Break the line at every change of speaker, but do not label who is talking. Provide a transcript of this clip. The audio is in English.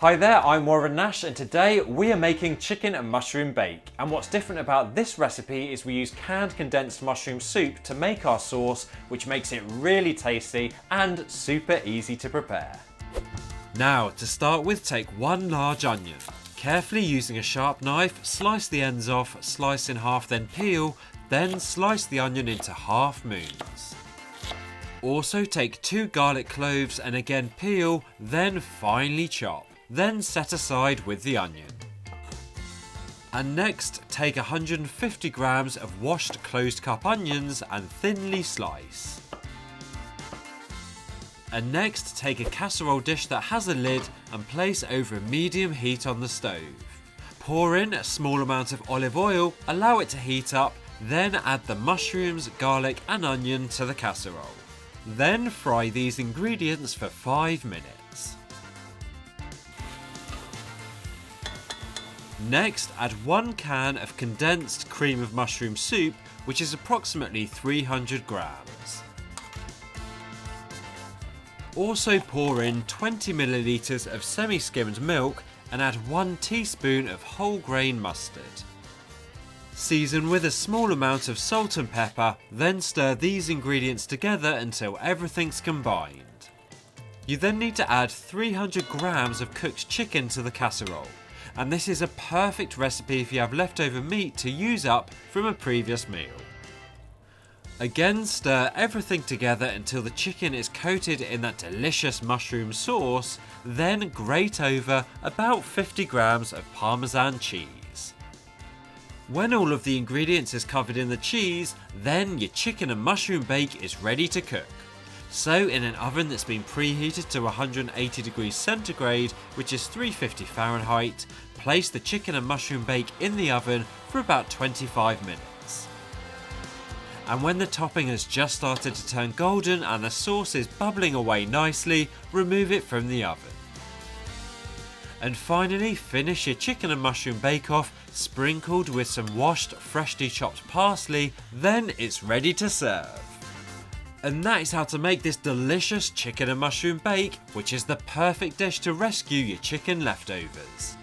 Hi there, I'm Warren Nash and today we are making chicken and mushroom bake. And what's different about this recipe is we use canned condensed mushroom soup to make our sauce, which makes it really tasty and super easy to prepare. Now, to start with, take one large onion. Carefully using a sharp knife, slice the ends off, slice in half, then peel, then slice the onion into half moons. Also take 2 garlic cloves and again peel, then finely chop. Then set aside with the onion. And next, take 150 grams of washed closed cup onions and thinly slice. And next, take a casserole dish that has a lid and place over medium heat on the stove. Pour in a small amount of olive oil, allow it to heat up, then add the mushrooms, garlic and onion to the casserole. Then fry these ingredients for 5 minutes. Next, add 1 can of condensed cream of mushroom soup, which is approximately 300 grams. Also pour in 20 milliliters of semi-skimmed milk and add 1 teaspoon of whole grain mustard. Season with a small amount of salt and pepper, then stir these ingredients together until everything's combined. You then need to add 300 grams of cooked chicken to the casserole. And this is a perfect recipe if you have leftover meat to use up from a previous meal. Again, stir everything together until the chicken is coated in that delicious mushroom sauce, then grate over about 50 grams of Parmesan cheese. When all of the ingredients is covered in the cheese, then your chicken and mushroom bake is ready to cook. So in an oven that's been preheated to 180 degrees centigrade, which is 350 Fahrenheit, place the chicken and mushroom bake in the oven for about 25 minutes. And when the topping has just started to turn golden and the sauce is bubbling away nicely, remove it from the oven. And finally, finish your chicken and mushroom bake-off sprinkled with some washed, freshly chopped parsley, then it's ready to serve. And that is how to make this delicious chicken and mushroom bake, which is the perfect dish to rescue your chicken leftovers.